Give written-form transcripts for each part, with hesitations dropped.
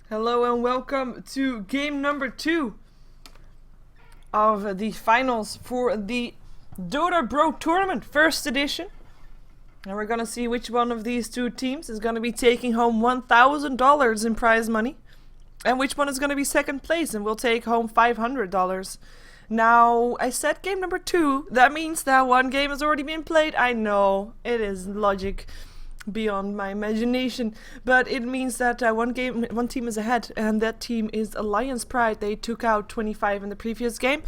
Hello and welcome to game number 2 of the finals for the Dota Bro Tournament first edition. And we're gonna see which one of these two teams is gonna be taking home $1,000 in prize money, and which one is gonna be second place and will take home $500. Now, I said game number 2, that means that one game has already been played. I know, it is logic beyond my imagination, but it means that one team is ahead, and that team is eL'Pride. They took out 25 in the previous game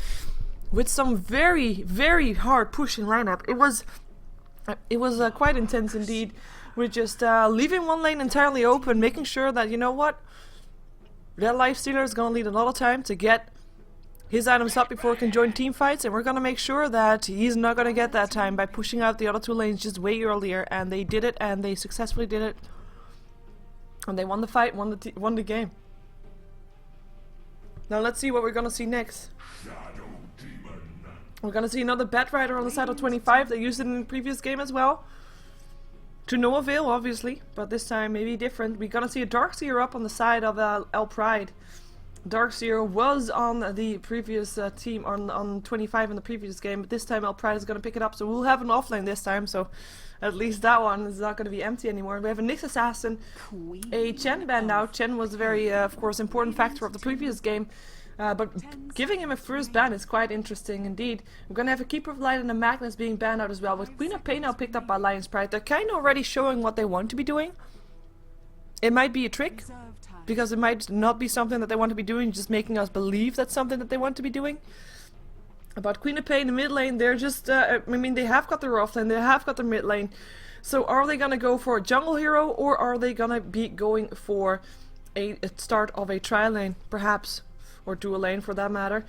with some very hard pushing lineup. It was quite intense indeed, with just leaving one lane entirely open, making sure that, you know what, that lifestealer is gonna need a lot of time to get his items up before he can join team fights, and we're gonna make sure that he's not gonna get that time by pushing out the other two lanes just way earlier. And they did it, and they successfully did it, and they won the fight, won the game. Now let's see what we're gonna see next. We're gonna see another Bat Rider on the side of 25. They used it in the previous game as well, to no avail obviously, but this time maybe different. We're gonna see a Darkseer up on the side of eL'Pride. Darkseer was on the previous team, on 25 in the previous game, but this time eL'Pride is going to pick it up, so we'll have an offlane this time, so at least that one is not going to be empty anymore. We have a Nyx Assassin, a Chen banned out. Chen was a very, of course, important factor of the previous game, but giving him a first ban is quite interesting indeed. We're going to have a Keeper of Light and a Magnus being banned out as well, with Queen of Pain now picked up by eL'Pride. They're kind of already showing what they want to be doing. It might be a trick, because it might not be something that they want to be doing, just making us believe that's something that they want to be doing. But Queen of Pain in the mid lane, they're just, I mean, they have got their off lane, they have got their mid lane. So are they gonna go for a jungle hero, or are they gonna be going for a start of a tri lane, perhaps? Or dual lane for that matter.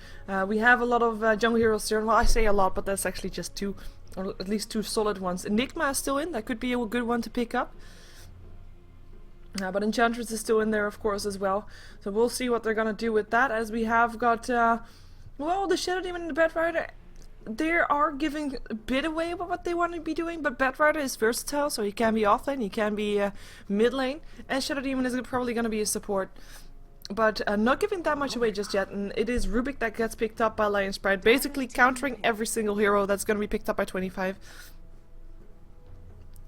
We have a lot of jungle heroes here. Well, I say a lot, but that's actually just two, or at least two solid ones. Enigma is still in, that could be a good one to pick up. But Enchantress is still in there, of course, as well. So we'll see what they're gonna do with that, as we have got, well, the Shadow Demon and the Bat Rider. They are giving a bit away about what they want to be doing, but Bat Rider is versatile, so he can be offlane, he can be mid lane, and Shadow Demon is probably gonna be a support. But not giving that much away just yet, and it is Rubik that gets picked up by eL'Pride, basically countering every single hero that's gonna be picked up by 25.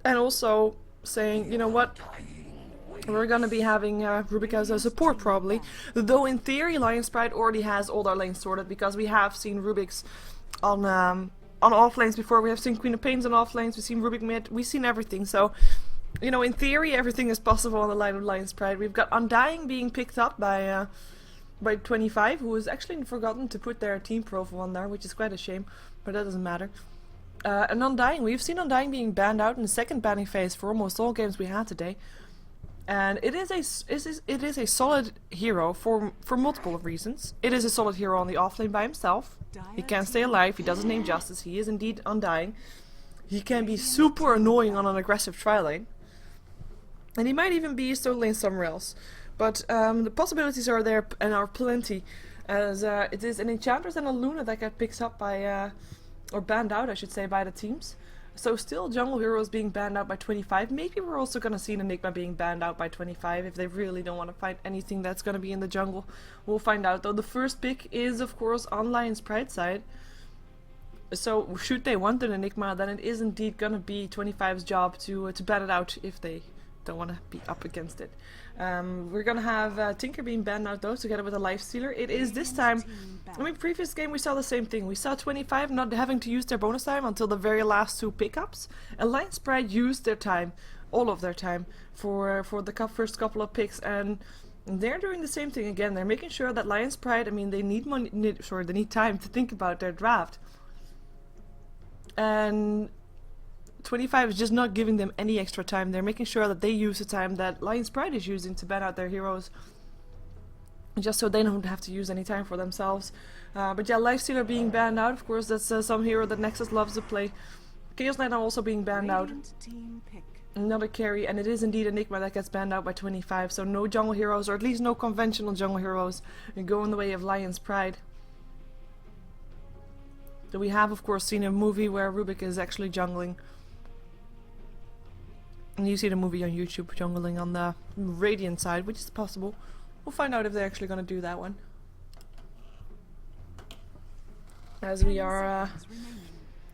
And also saying, you know what, we're gonna be having Rubik as a support probably, though in theory eL'Pride already has all their lanes sorted, because we have seen Rubik's on off lanes before. We have seen Queen of Pains on off lanes, we've seen Rubik mid, we've seen everything. So, you know, in theory everything is possible on the line of eL'Pride. We've got Undying being picked up by 25, who has actually forgotten to put their team profile on there, which is quite a shame, but that doesn't matter. And Undying, we've seen Undying being banned out in the second banning phase for almost all games we had today. And it is a solid hero for multiple reasons. It is a solid hero on the offlane by himself. He can stay alive, he doesn't name justice, he is indeed Undying. He can be super annoying on an aggressive tri-lane. And he might even be a solo lane somewhere else. But the possibilities are there, and are plenty, as it is an Enchantress and a Luna that get picked up by, or banned out I should say, by the teams. So still jungle heroes being banned out by 25. Maybe we're also going to see an Enigma being banned out by 25 if they really don't want to fight anything that's going to be in the jungle. We'll find out, though. The first pick is of course on eL'Pride side. So should they want an Enigma, then it is indeed going to be 25's job to ban it out if they don't want to be up against it. We're gonna have Tinker being banned out though, together with a lifestealer. It is this time, I mean, previous game we saw the same thing. We saw 25 not having to use their bonus time until the very last two pickups. eL'Pride used their time, all of their time, for the first couple of picks, and they're doing the same thing again. They're making sure that eL'Pride, I mean, they need they need time to think about their draft. And 25 is just not giving them any extra time. They're making sure that they use the time that eL'Pride is using to ban out their heroes, just so they don't have to use any time for themselves. But yeah, Lifestealer being banned out, of course, that's some hero that Nexus loves to play. Chaos Knight also being banned out. Another carry, and it is indeed Enigma that gets banned out by 25, so no jungle heroes, or at least no conventional jungle heroes, go in the way of eL'Pride. So we have, of course, seen a movie where Rubik is actually jungling. And you see the movie on YouTube, jungling on the Radiant side, which is possible. We'll find out if they're actually gonna do that one. As we are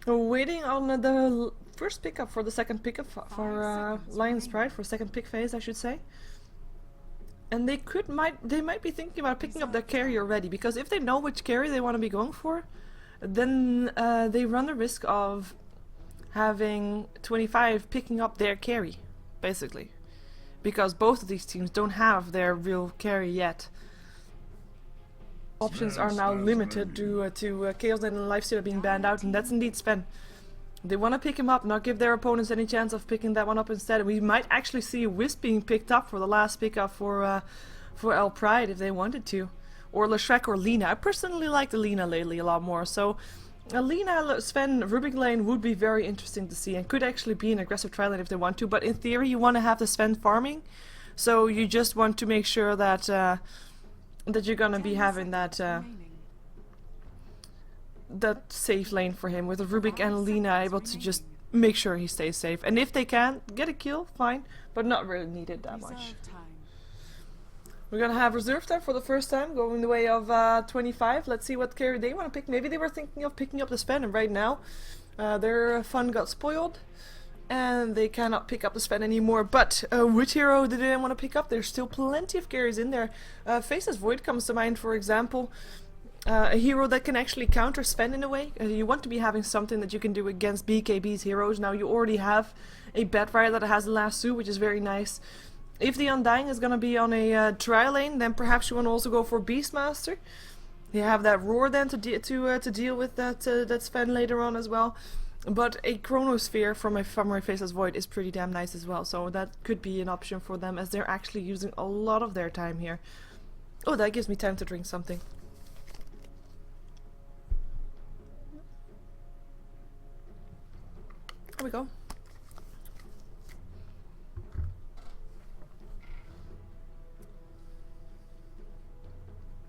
waiting on the first pickup for the second pickup for eL'Pride, for second pick phase, I should say. And they might be thinking about picking up their carry already, because if they know which carry they want to be going for, then they run the risk of having 25 picking up their carry, basically. Because both of these teams don't have their real carry yet. Options are now limited due to Chaos Knight and Lifestealer being banned out, and that's indeed Sven. They want to pick him up, not give their opponents any chance of picking that one up instead. We might actually see Wisp being picked up for the last pickup for eL'Pride if they wanted to. Or LeShrek or Lina. I personally like the Lina lately a lot more, so Lina, Sven, Rubik lane would be very interesting to see and could actually be an aggressive tri lane if they want to, but in theory you want to have the Sven farming, so you just want to make sure that that you're gonna be having that that safe lane for him, with Rubik and Lina able to just make sure he stays safe. And if they can get a kill, fine, but not really needed that much. We're gonna have reserve time for the first time, going the way of 25. Let's see what carry they want to pick. Maybe they were thinking of picking up the Sven, and right now their fun got spoiled and they cannot pick up the Sven anymore. But which hero did they want to pick up? There's still plenty of carries in there. Faceless Void comes to mind, for example. A hero that can actually counter Sven in a way. You want to be having something that you can do against BKB's heroes. Now you already have a Batrider that has the lasso, which is very nice. If the Undying is gonna be on a tri lane, then perhaps you want to also go for Beastmaster. You have that Roar then to deal with that Sven later on as well. But a Chronosphere from a Faceless Void is pretty damn nice as well. So that could be an option for them, as they're actually using a lot of their time here. Oh, that gives me time to drink something. There we go.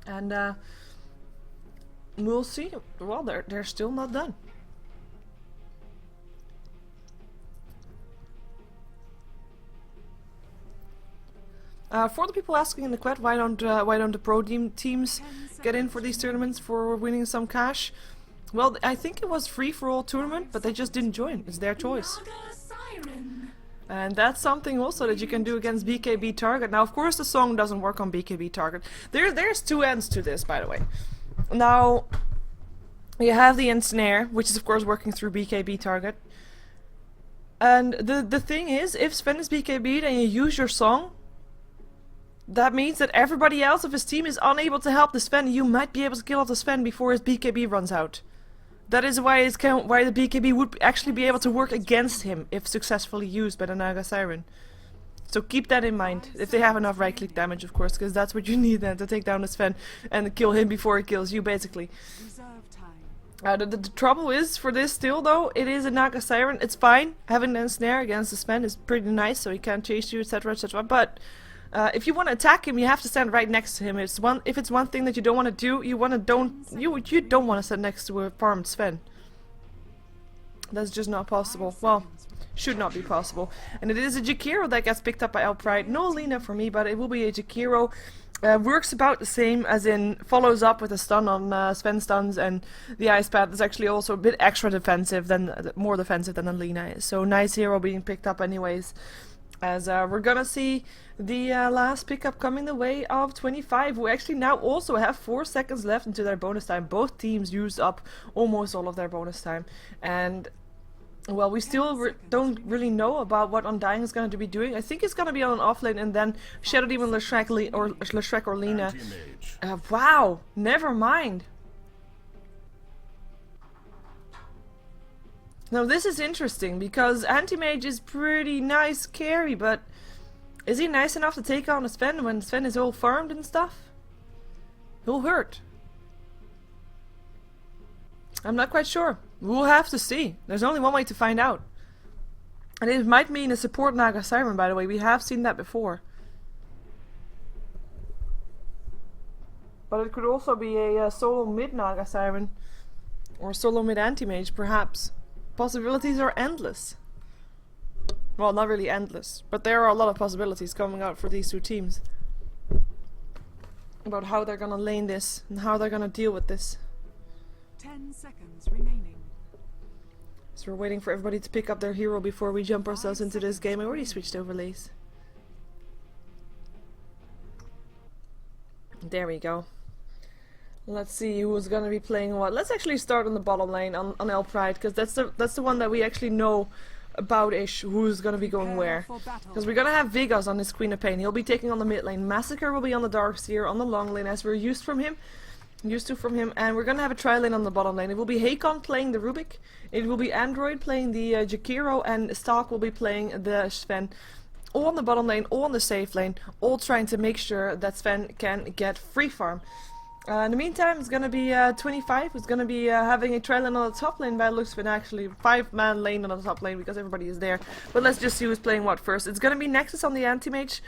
And we'll see. Well, they're still not done. For the people asking in the chat, why don't the pro teams get in for these tournaments for winning some cash? Well, I think it was free for all tournament, but they just didn't join. It's their choice. And that's something also that you can do against BKB target. Now, of course, the song doesn't work on BKB target. There's two ends to this, by the way. Now, you have the ensnare, which is of course working through BKB target. And the thing is, if Sven is BKB'd and you use your song, that means that everybody else of his team is unable to help the Sven. You might be able to kill off the Sven before his BKB runs out. That is why the BKB would actually be able to work against him if successfully used by the Naga Siren. So keep that in mind, if they have enough right-click damage, of course, because that's what you need then to take down the Sven and kill him before he kills you, basically. The trouble is, for this still though, it is a Naga Siren. It's fine, having an ensnare against the Sven is pretty nice, so he can't chase you, etc, etc, but if you want to attack him, you have to stand right next to him. If it's one thing that you don't want to do, you don't want to stand next to a farmed Sven. That's just not possible. Well, should not be possible. And it is a Jakiro that gets picked up by eL'Pride. No Lina for me, but it will be a Jakiro. Works about the same, as in follows up with a stun on Sven stuns, and the Ice Path is actually also a bit extra defensive than more defensive than the Lina is. So nice hero being picked up anyways. As we're gonna see the last pickup coming the way of 25, who actually now also have 4 seconds left into their bonus time. Both teams used up almost all of their bonus time. And, well, we still don't really know about what Undying is going to be doing. I think it's going to be on an offlane, and then Shadow Demon, LeShrek or Lina. Wow, never mind. Now this is interesting, because Anti-Mage is pretty nice carry, but is he nice enough to take on a Sven when Sven is all farmed and stuff? He'll hurt. I'm not quite sure. We'll have to see. There's only one way to find out. And it might mean a support Naga Siren, by the way. We have seen that before. But it could also be a solo mid Naga Siren. Or solo mid Anti-Mage, perhaps. Possibilities are endless. Well, not really endless, but there are a lot of possibilities coming out for these two teams. about how they're gonna lane this and how they're gonna deal with this. 10 seconds remaining. So we're waiting for everybody to pick up their hero before we jump ourselves into this game. I already switched overlays. There we go. Let's see who's gonna be playing what. Let's actually start on the bottom lane on eL'Pride, because that's the one that we actually know about-ish who's gonna be going where. Because we're gonna have Vegas on his Queen of Pain. He'll be taking on the mid lane. Massacre will be on the Darkseer on the long lane, as we're used to from him, and we're gonna have a tri-lane on the bottom lane. It will be Hakon playing the Rubik, it will be Android playing the Jakiro, and Stalk will be playing the Sven. All on the bottom lane, all on the safe lane, all trying to make sure that Sven can get free farm. In the meantime, it's gonna be 25 who's gonna be having a tri-lane on the top lane by the looks of it. Actually, 5-man lane on the top lane because everybody is there. But let's just see who's playing what first. It's gonna be Nexus on the anti-mage.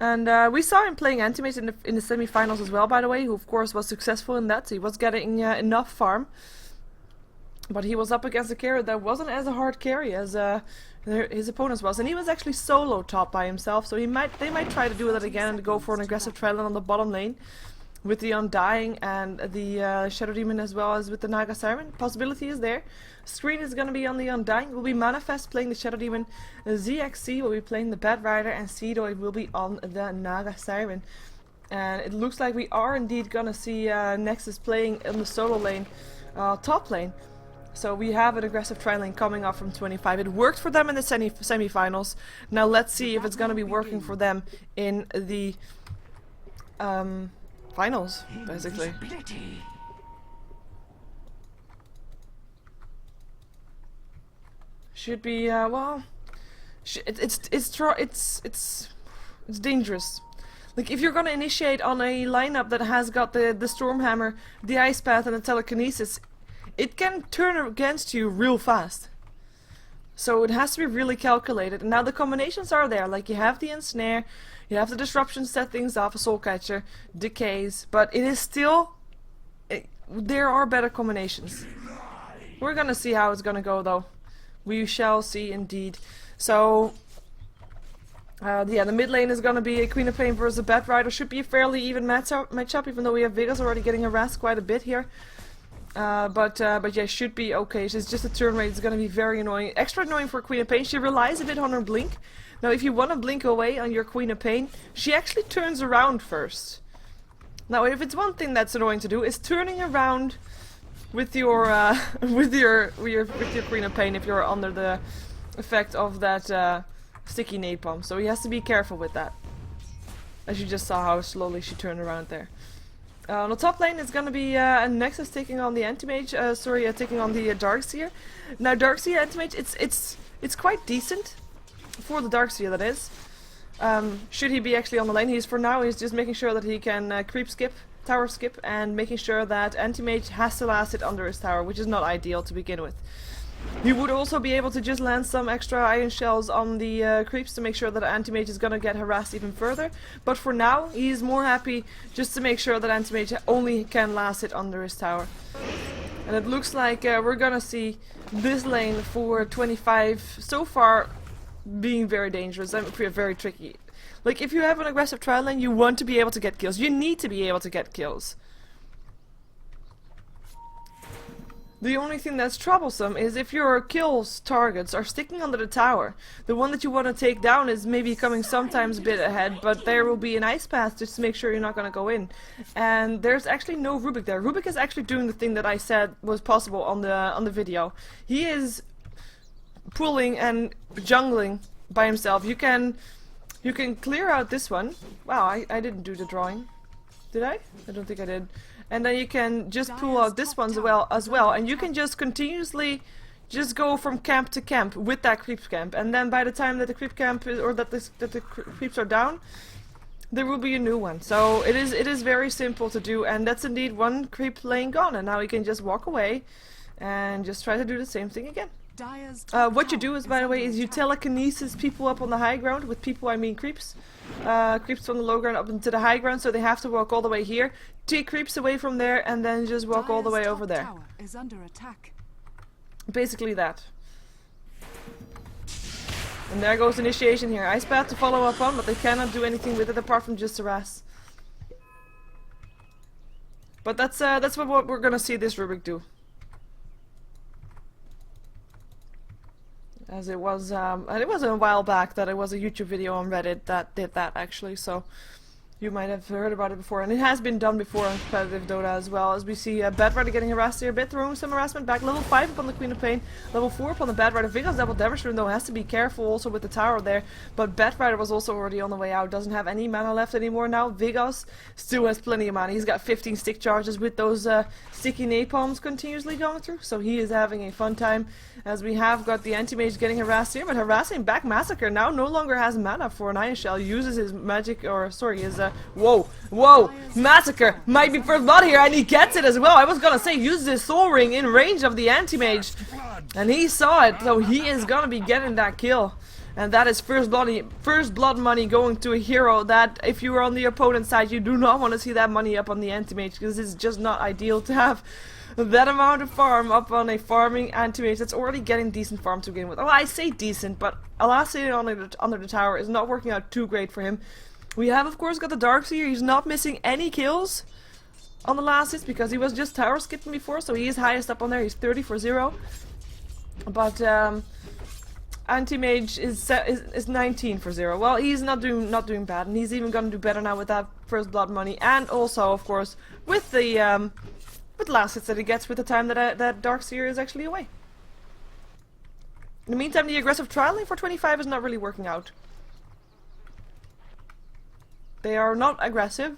And we saw him playing anti-mage in the semi-finals as well, by the way, who of course was successful in that. He was getting enough farm. But he was up against a carry that wasn't as a hard carry as his opponents was. And he was actually solo top by himself, so they might try to do that again and go for an aggressive tri-lane on the bottom lane. With the Undying and the Shadow Demon, as well as with the Naga Siren. Possibility is there. Screen is going to be on the Undying. Will be Manifest playing the Shadow Demon. ZXC will be playing the Bad Rider. And Seedoy will be on the Naga Siren. And it looks like we are indeed going to see Nexus playing in the solo lane, top lane. So we have an aggressive tri-lane coming up from 25. It worked for them in the semi-finals. Now let's see if it's going to be working for them in the finals, basically. Should be well. It's dangerous. Like if you're gonna initiate on a lineup that has got the Stormhammer, the Ice Path, and the Telekinesis, it can turn against you real fast. So it has to be really calculated. And now the combinations are there. Like you have the Ensnare. You have the disruption set things off, a soul catcher, decays, but it is still... there are better combinations. We're gonna see how it's gonna go though. We shall see indeed. So, yeah, the mid lane is gonna be a Queen of Pain versus a Bad Rider. Should be a fairly even matchup, even though we have Vegas already getting harassed quite a bit here. But yeah, should be okay. It's just a turn rate. It's gonna be very annoying. Extra annoying for Queen of Pain. She relies a bit on her blink. Now, if you want to blink away on your Queen of Pain, she actually turns around first. Now, if it's one thing that's annoying to do, is turning around with your with your Queen of Pain if you're under the effect of that sticky napalm. So he has to be careful with that. As you just saw how slowly she turned around there. On the top lane, it's gonna be Nexus taking on the anti-mage. Taking on the Darkseer. Now, Darkseer anti-mage, it's quite decent. For the Darkseer, that is. Should he be actually on the lane? He's just making sure that he can creep skip, tower skip, and making sure that anti-mage has to last it under his tower, which is not ideal to begin with. He would also be able to just land some extra iron shells on the creeps to make sure that anti-mage is gonna get harassed even further. But for now, he's more happy just to make sure that anti-mage only can last it under his tower. And it looks like we're gonna see this lane for 25 so far being very dangerous and very tricky. Like if you have an aggressive trial lane, you want to be able to get kills. You need to be able to get kills. The only thing that's troublesome is if your kills targets are sticking under the tower. The one that you want to take down is maybe coming sometimes a bit ahead, but there will be an ice path just to make sure you're not going to go in. And there's actually no Rubik there. Rubik is actually doing the thing that I said was possible on the video. He is pulling and jungling by himself. You can clear out this one. Wow, I didn't do the drawing. Did I? I don't think I did. And then you can just pull out this one as well, and you can just continuously just go from camp to camp with that creep camp. And then by the time that the creep camp is, or that the creeps are down, there will be a new one. So it is very simple to do, and that's indeed one creep lane gone. And now you can just walk away and just try to do the same thing again. What you do is, by the way, is you telekinesis people up on the high ground. With people, I mean creeps. Creeps from the low ground up into the high ground, so they have to walk all the way here. Take creeps away from there, and then just walk all the way over there. Is under attack. Basically that. And there goes initiation here. Ice Path to follow up on, but they cannot do anything with it apart from just harass. But that's what we're gonna see this Rubik do. As it was a while back that it was a YouTube video on Reddit that did that actually, so you might have heard about it before, and it has been done before in competitive Dota as well. As we see BroTournament getting harassed here a bit, throwing some harassment back. Level 5 upon the Queen of Pain, level 4 upon the BroTournament. Vigos double Devastator though has to be careful also with the tower there, but BroTournament was also already on the way out, doesn't have any mana left anymore now. Vigos still has plenty of mana, he's got 15 stick charges with those sticky napalms continuously going through, so he is having a fun time. As we have got the anti-mage getting harassed here, but harassing back Massacre now no longer has mana for an Iron Shell, uses his magic, or sorry, his whoa, Massacre might be first blood here, and he gets it as well. I was gonna say, uses his soul ring in range of the anti-mage, and he saw it, so he is gonna be getting that kill. And that is first blood money going to a hero that, if you are on the opponent's side, you do not want to see that money up on the anti-mage, because it's just not ideal to have that amount of farm up on a farming anti-mage that's already getting decent farm to begin with. Oh, I say decent, but Elastic under the tower is not working out too great for him. We have, of course, got the Darkseer. He's not missing any kills on the last hits because he was just tower skipping before, so he is highest up on there. He's 30 for 0. But Anti-Mage is 19 for 0. Well, he's not doing bad, and he's even gonna do better now with that first blood money, and also, of course, with the last hits that he gets with the time that Darkseer is actually away. In the meantime, the aggressive trialing for 25 is not really working out. They are not aggressive,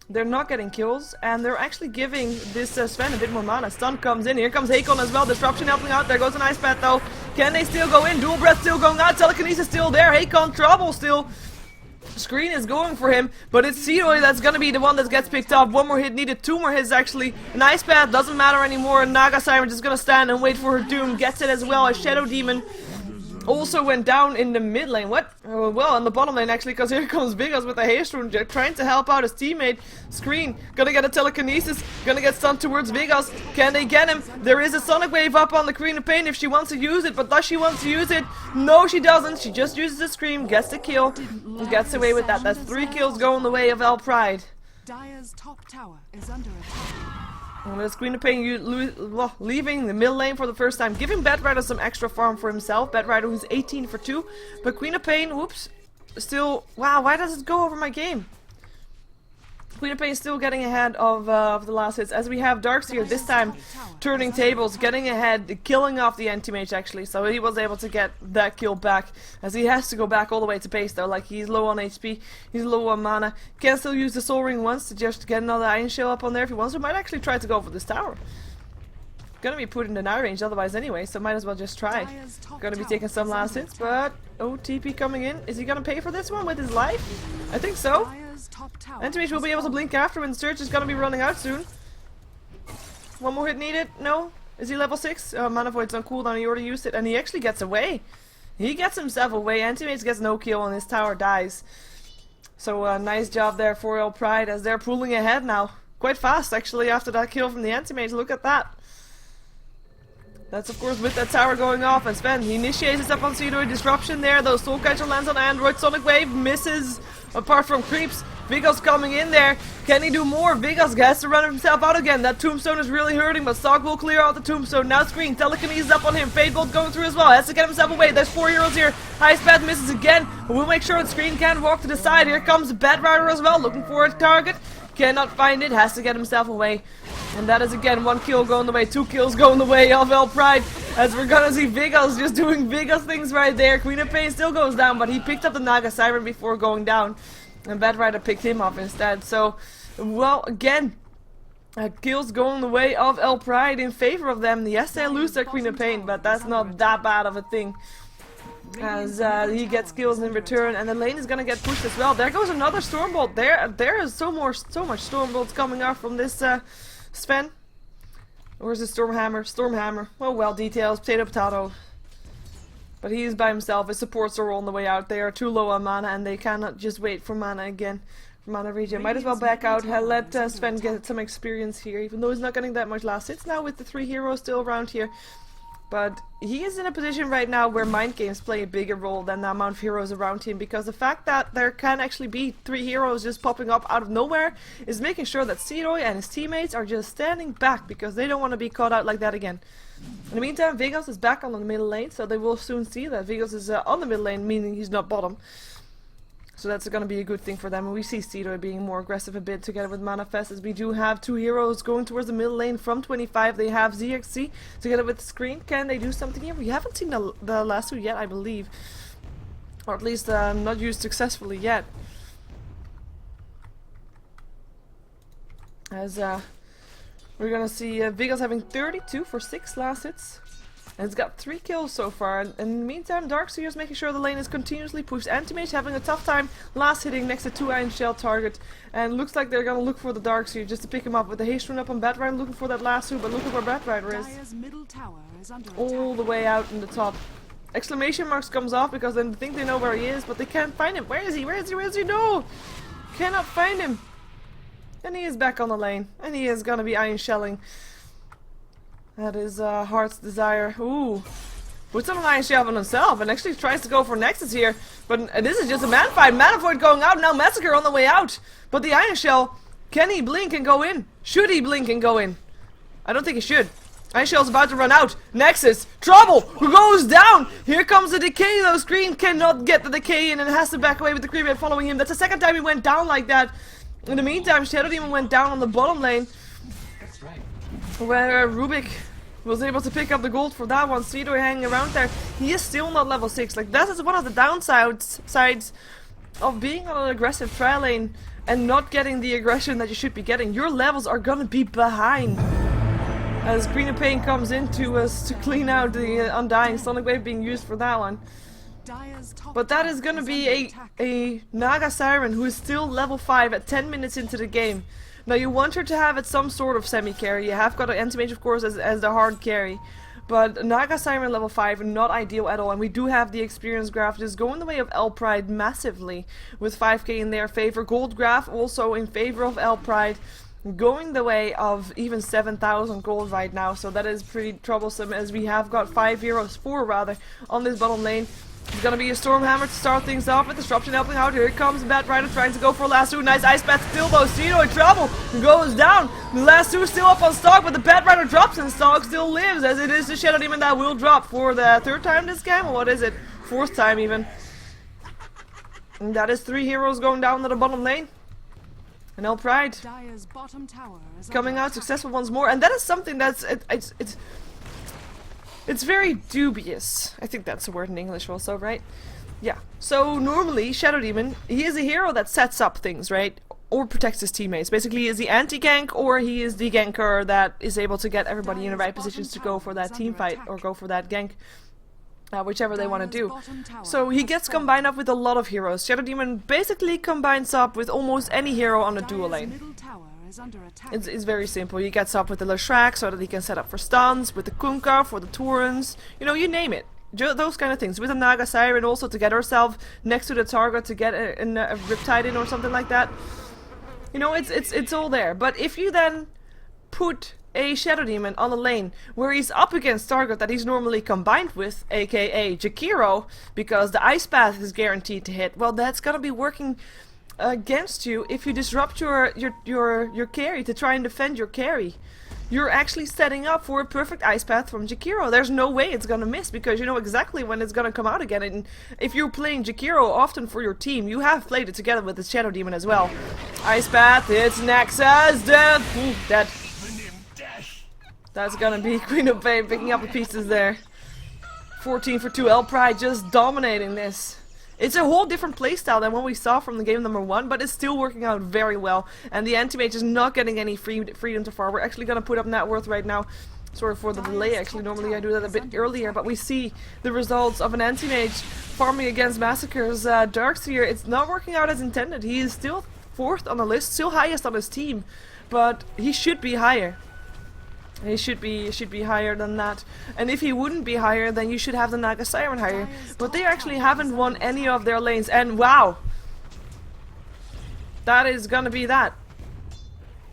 they're not getting kills, and they're actually giving this Sven a bit more mana. Stun comes in, here comes Hakon as well, Disruption helping out, there goes an Ice Path though. Can they still go in? Dual Breath still going out, Telekinesis still there, Hakon trouble still. Screen is going for him, but it's Seeroy that's gonna be the one that gets picked up. One more hit needed, 2 more hits actually. An Ice Path doesn't matter anymore, and Naga Siren just gonna stand and wait for her doom. Gets it as well. A Shadow Demon also went down in the mid lane. What? Well, in the bottom lane actually, because here comes Vigos with a haste rune, trying to help out his teammate. Screen, gonna get a telekinesis, gonna get stunned towards Vigos. Can they get him? There is a Sonic Wave up on the Queen of Pain if she wants to use it, but does she want to use it? No, she doesn't. She just uses the Scream, gets the kill, and gets away with that. That's 3 kills going the way of eL'Pride. Dire's top tower is under attack. And with Queen of Pain leaving the middle lane for the first time, giving BroTournament some extra farm for himself. BroTournament who's 18 for 2, but Queen of Pain, whoops, still, wow, why does it go over my game? Queen of Pain is still getting ahead of the last hits, as we have Darkseer this time turning tables, getting ahead, killing off the anti-mage actually, so he was able to get that kill back, as he has to go back all the way to base though, like he's low on HP, he's low on mana, can still use the Soul Ring once to just get another Iron Shell up on there if he wants to, might actually try to go for this tower. Gonna be put in deny range otherwise anyway, so might as well just try. Gonna be taking some last hits, but OTP coming in, is he gonna pay for this one with his life? I think so. Anti-Mage will be able to blink after when Surge is gonna be running out soon. One more hit needed? No? Is he level 6? Mana Void's on cooldown, he already used it, and he actually gets away. He gets himself away, Anti-Mage gets no kill and his tower dies. So nice job there for eL'Pride as they're pulling ahead now. Quite fast actually after that kill from the Anti-Mage, look at that. That's of course with that tower going off, and Sven, he initiates his up on Seeroy, Disruption there, though Soul Catcher lands on Android, Sonic Wave misses, apart from creeps. Vigos coming in there, can he do more? Vigos has to run himself out again, that Tombstone is really hurting, but Sog will clear out the Tombstone, now Screen, Telekinesis up on him, Fade Bolt going through as well, has to get himself away, there's 4 heroes here, Ice Path misses again, but we'll make sure that Screen can't walk to the side, here comes BroTournament as well, looking for a target, cannot find it, has to get himself away. And that is again 1 kill going the way, 2 kills going the way of eL'Pride, as we're gonna see Vigos just doing Vigos things right there. Queen of Pain still goes down, but he picked up the Naga Siren before going down, and BroTournament picked him up instead. So, well, again, kills going the way of eL'Pride in favor of them. Yes, they lose their Queen of Pain, but that's not that bad of a thing, as he gets kills in return, and the lane is gonna get pushed as well. There goes another Stormbolt. There is so much Stormbolts coming out from this Sven. Or is it Stormhammer? Stormhammer. Oh well, details. Potato, potato. But he is by himself. His supports are on the way out. They are too low on mana, and they cannot just wait for mana again. For mana regen. Might as well back out. Let Sven get some experience here, even though he's not getting that much last hits now with the 3 heroes still around here. But he is in a position right now where mind games play a bigger role than the amount of heroes around him, because the fact that there can actually be 3 heroes just popping up out of nowhere is making sure that Seeroy and his teammates are just standing back because they don't want to be caught out like that again. In the meantime, Vigos is back on the middle lane, so they will soon see that Vigos is on the middle lane, meaning he's not bottom. So that's going to be a good thing for them. And we see Seeroy being more aggressive a bit together with Manifest, as we do have 2 heroes going towards the middle lane from 25. They have ZXC together with Screen. Can they do something here? We haven't seen the lasso yet, I believe. Or at least not used successfully yet. As we're going to see Vigos having 32 for 6 last hits. And it's got 3 kills so far. And in the meantime, Darkseer is making sure the lane is continuously pushed. Anti-Mage having a tough time last hitting next to 2 Iron Shell target. And looks like they're gonna look for the Darkseer just to pick him up with the haste rune up on Batrider, looking for that lasso. But look at where Batrider is. All the way out in the top. Exclamation marks comes off because then they think they know where he is, but they can't find him. Where is he? Where is he? Where is he? No! Cannot find him. And he is back on the lane. And he is gonna be Iron Shelling. That is Heart's Desire. Ooh. Puts on an Iron Shell on himself and actually tries to go for Nexus here. But this is just a man fight. Manifold going out, now Massacre on the way out. But the Iron Shell, can he blink and go in? Should he blink and go in? I don't think he should. Iron Shell's about to run out. Nexus, trouble, goes down. Here comes the decay though. Screen cannot get the decay in and has to back away with the creep following him. That's the second time he went down like that. In the meantime, Shadow Demon went down on the bottom lane. That's right. Where Rubik was able to pick up the gold for that one. Seeroy hanging around there. He is still not level 6. Like, that is one of the downsides of being on an aggressive trial lane and not getting the aggression that you should be getting. Your levels are gonna be behind. As Green and Pain comes in to clean out the Undying. Sonic Wave being used for that one. But that is gonna be a Naga Siren who is still level 5 at 10 minutes into the game. Now you want her to have it some sort of semi-carry. You have got an Anti-Mage of course as the hard carry. But Naga Siren level 5, not ideal at all. And we do have the experience graph just going the way of eL'Pride massively. With 5k in their favor. Gold graph also in favor of eL'Pride. Going the way of even 7,000 gold right now. So that is pretty troublesome as we have got 4 rather, on this bottom lane. It's gonna be a Stormhammer to start things off with Disruption helping out. Here comes Batrider trying to go for a lasso. Nice Ice Path still though. Seeroy trouble goes down. The lasso still up on stock, but the Batrider drops and stock still lives, as it is the Shadow Demon that will drop for the 3rd time this game, or what is it? 4th time even. And that is 3 heroes going down to the bottom lane. And eL'Pride coming out successful once more, and that is something that's it's very dubious. I think that's a word in English also, right? Yeah. So normally, Shadow Demon, he is a hero that sets up things, right? Or protects his teammates. Basically, he is the anti-gank, or he is the ganker that is able to get everybody in the right positions to go for that team fight, or go for that gank. Whichever they want to do. So he gets combined up with a lot of heroes. Shadow Demon basically combines up with almost any hero on a dual lane. It's very simple. He gets up with the Leshrac so that he can set up for stuns, with the Kunkka for the Torrents, you know, you name it. Those kind of things. With a Naga Siren also to get herself next to the target to get a Riptide in or something like that. You know, it's all there. But if you then put a Shadow Demon on a lane where he's up against target that he's normally combined with, aka Jakiro, because the Ice Path is guaranteed to hit, well, that's gonna be working against you if you disrupt your carry to try and defend your carry. You're actually setting up for a perfect Ice Path from Jakiro. There's no way it's gonna miss because you know exactly when it's gonna come out again. And if you're playing Jakiro often for your team, you have played it together with the Shadow Demon as well. Ice Path, it's Nexus, death, dead. That's gonna be Queen of Pain picking up the pieces there. 14 for 2, eL'Pride just dominating this. It's a whole different playstyle than what we saw from the game number 1, but it's still working out very well. And the Anti-Mage is not getting any freedom so far. We're actually gonna put up net worth right now. Sorry for the delay, actually normally I do that a bit earlier, but we see the results of an Anti-Mage farming against Massacre's Darkseer. It's not working out as intended. He is still 4th on the list, still highest on his team, but he should be higher. He should be higher than that. And if he wouldn't be higher, then you should have the Naga Siren higher. But they actually haven't won any of their lanes. And wow! That is gonna be that.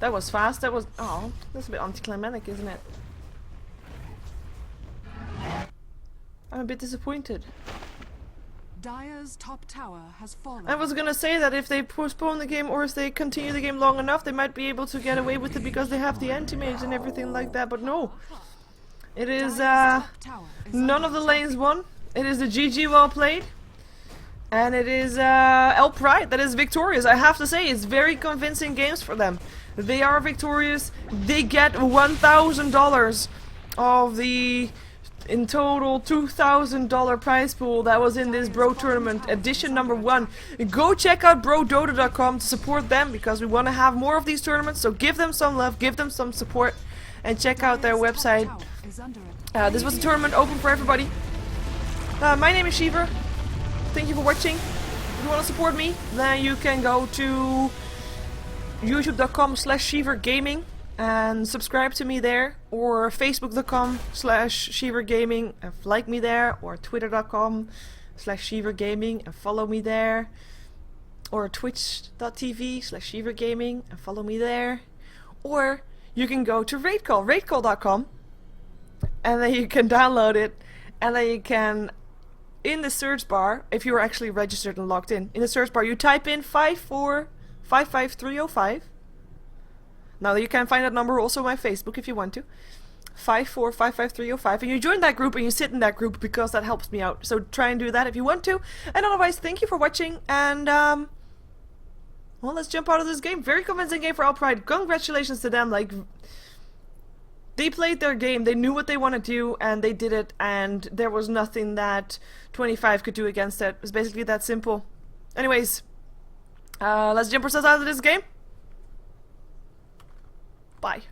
That was fast. That was... Oh, that's a bit anticlimactic, isn't it? I'm a bit disappointed. Dire's top tower has fallen. I was gonna say that if they postpone the game or if they continue the game long enough, they might be able to get away with it because they have the anti-mage and everything like that, but no. It is, none of the lanes won. It is the GG well played. And it is, eL'Pride that is victorious. I have to say, it's very convincing games for them. They are victorious. They get $1,000 of the in total $2,000 prize pool that was in this Bro Tournament edition number 1. Go check out BroDota.com to support them because we want to have more of these tournaments. So give them some love, give them some support, and check out their website. This was a tournament open for everybody. My name is Sheever. Thank you for watching. If you want to support me, then you can go to youtube.com/SheeverGaming and subscribe to me there, or facebook.com/SheeverGaming and like me there, or twitter.com/SheeverGaming and follow me there, or twitch.tv/SheeverGaming and follow me there, or you can go to raidcall.com and then you can download it, and then you can, in the search bar, if you're actually registered and logged in the search bar, you type in 5455305. Now you can find that number also on my Facebook if you want to. 5455305, and you join that group and you sit in that group because that helps me out. So try and do that if you want to. And otherwise, thank you for watching, and well, let's jump out of this game. Very convincing game for eL'Pride. Congratulations to them. Like, they played their game, they knew what they want to do, and they did it, and there was nothing that 25 could do against it. It was basically that simple. Anyways, let's jump ourselves out of this game. Bye.